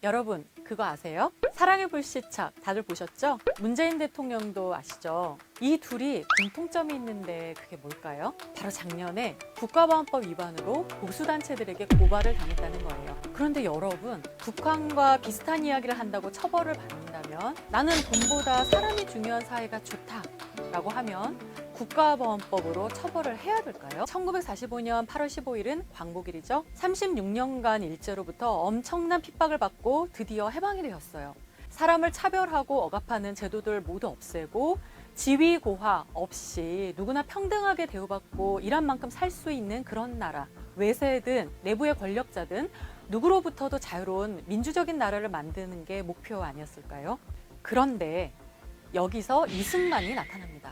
여러분, 그거 아세요? 사랑의 불시착 다들 보셨죠? 문재인 대통령도 아시죠? 이 둘이 공통점이 있는데 그게 뭘까요? 바로 작년에 국가보안법 위반으로 보수단체들에게 고발을 당했다는 거예요. 그런데 여러분, 북한과 비슷한 이야기를 한다고 처벌을 받는다면 나는 돈보다 사람이 중요한 사회가 좋다라고 하면 국가보안법으로 처벌을 해야 될까요? 1945년 8월 15일은 광복일이죠. 36년간 일제로부터 엄청난 핍박을 받고 드디어 해방이 되었어요. 사람을 차별하고 억압하는 제도들 모두 없애고 지위 고하 없이 누구나 평등하게 대우받고 일한 만큼 살 수 있는 그런 나라, 외세든 내부의 권력자든 누구로부터도 자유로운 민주적인 나라를 만드는 게 목표 아니었을까요? 그런데 여기서 이승만이 나타납니다.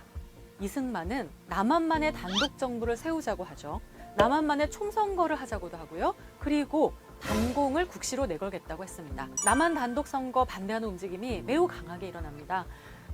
이승만은 남한만의 단독 정부를 세우자고 하죠. 남한만의 총선거를 하자고도 하고요. 그리고 단공을 국시로 내걸겠다고 했습니다. 남한 단독 선거 반대하는 움직임이 매우 강하게 일어납니다.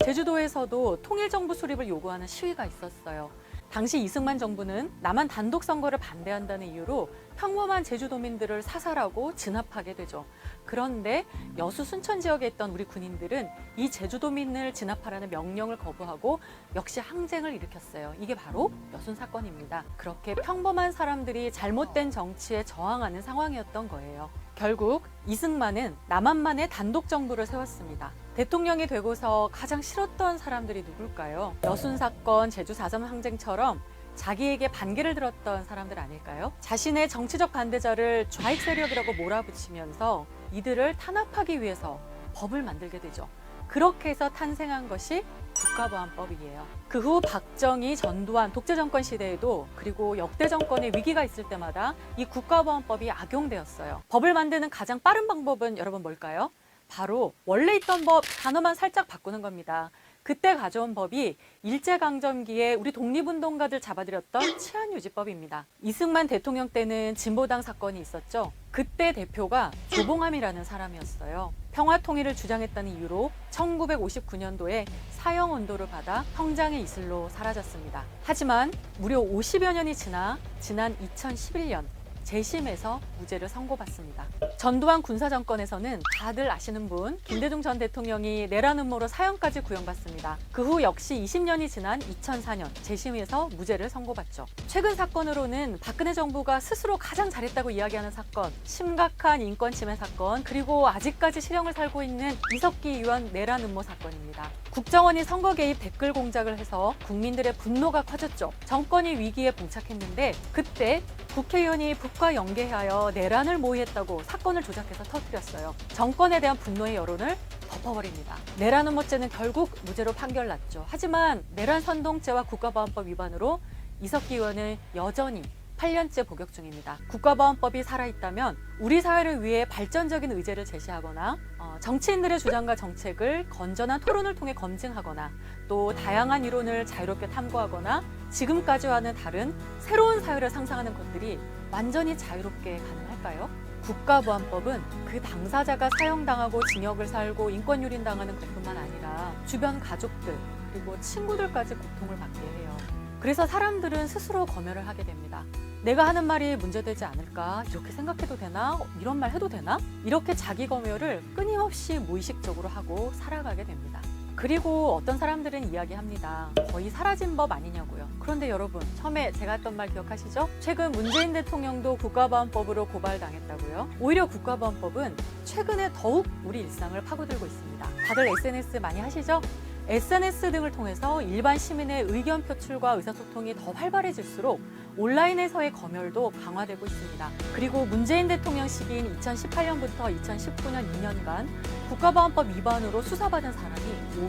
제주도에서도 통일정부 수립을 요구하는 시위가 있었어요. 당시 이승만 정부는 남한 단독 선거를 반대한다는 이유로 평범한 제주도민들을 사살하고 진압하게 되죠. 그런데 여수 순천 지역에 있던 우리 군인들은 이 제주도민을 진압하라는 명령을 거부하고 역시 항쟁을 일으켰어요. 이게 바로 여순 사건입니다. 그렇게 평범한 사람들이 잘못된 정치에 저항하는 상황이었던 거예요. 결국 이승만은 남한만의 단독 정부를 세웠습니다. 대통령이 되고서 가장 싫었던 사람들이 누굴까요? 여순 사건, 제주 4.3 항쟁처럼 자기에게 반기를 들었던 사람들 아닐까요? 자신의 정치적 반대자를 좌익 세력이라고 몰아붙이면서 이들을 탄압하기 위해서 법을 만들게 되죠. 그렇게 해서 탄생한 것이 국가보안법이에요. 그 후 박정희, 전두환 독재 정권 시대에도 그리고 역대 정권의 위기가 있을 때마다 이 국가보안법이 악용되었어요. 법을 만드는 가장 빠른 방법은 여러분 뭘까요? 바로 원래 있던 법 단어만 살짝 바꾸는 겁니다. 그때 가져온 법이 일제강점기에 우리 독립운동가들 잡아들였던 치안유지법입니다. 이승만 대통령 때는 진보당 사건이 있었죠. 그때 대표가 조봉암이라는 사람이었어요. 평화통일을 주장했다는 이유로 1959년도에 사형 언도를 받아 형장의 이슬로 사라졌습니다. 하지만 무려 50여 년이 지난 2011년 재심에서 무죄를 선고받습니다. 전두환 군사정권에서는 다들 아시는 분 김대중 전 대통령이 내란 음모로 사형까지 구형받습니다. 그 후 역시 20년이 지난 2004년 재심에서 무죄를 선고받죠. 최근 사건으로는 박근혜 정부가 스스로 가장 잘했다고 이야기하는 사건, 심각한 인권 침해 사건, 그리고 아직까지 실형을 살고 있는 이석기 의원 내란 음모 사건입니다. 국정원이 선거 개입 댓글 공작을 해서 국민들의 분노가 커졌죠. 정권이 위기에 봉착했는데 그때 국회의원이 북과 연계하여 내란을 모의했다고 사건을 조작해서 터뜨렸어요. 정권에 대한 분노의 여론을 덮어버립니다. 내란 음모죄는 결국 무죄로 판결났죠. 하지만 내란 선동죄와 국가보안법 위반으로 이석기 의원은 여전히 8년째 복역 중입니다. 국가보안법이 살아있다면 우리 사회를 위해 발전적인 의제를 제시하거나 정치인들의 주장과 정책을 건전한 토론을 통해 검증하거나 또 다양한 이론을 자유롭게 탐구하거나 지금까지와는 다른 새로운 사회를 상상하는 것들이 완전히 자유롭게 가능할까요? 국가보안법은 그 당사자가 사형당하고 징역을 살고 인권유린당하는 것뿐만 아니라 주변 가족들 그리고 친구들까지 고통을 받게 해요. 그래서 사람들은 스스로 검열을 하게 됩니다. 내가 하는 말이 문제되지 않을까? 이렇게 생각해도 되나? 이런 말 해도 되나? 이렇게 자기 검열을 끊임없이 무의식적으로 하고 살아가게 됩니다. 그리고 어떤 사람들은 이야기합니다. 거의 사라진 법 아니냐고요. 그런데 여러분, 처음에 제가 했던 말 기억하시죠? 최근 문재인 대통령도 국가보안법으로 고발당했다고요. 오히려 국가보안법은 최근에 더욱 우리 일상을 파고들고 있습니다. 다들 SNS 많이 하시죠? SNS 등을 통해서 일반 시민의 의견 표출과 의사소통이 더 활발해질수록 온라인에서의 검열도 강화되고 있습니다. 그리고 문재인 대통령 시기인 2018년부터 2019년 2년간 국가보안법 위반으로 수사받은 사람이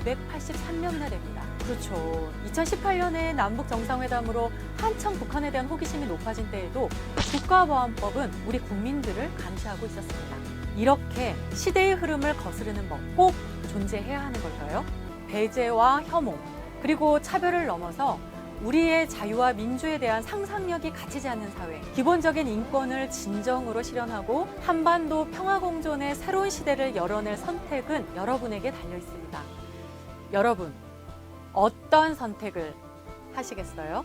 583명이나 됩니다. 그렇죠. 2018년에 남북 정상회담으로 한창 북한에 대한 호기심이 높아진 때에도 국가보안법은 우리 국민들을 감시하고 있었습니다. 이렇게 시대의 흐름을 거스르는 법 꼭 존재해야 하는 걸까요? 배제와 혐오, 그리고 차별을 넘어서 우리의 자유와 민주에 대한 상상력이 갇히지 않는 사회, 기본적인 인권을 진정으로 실현하고 한반도 평화공존의 새로운 시대를 열어낼 선택은 여러분에게 달려 있습니다. 여러분, 어떤 선택을 하시겠어요?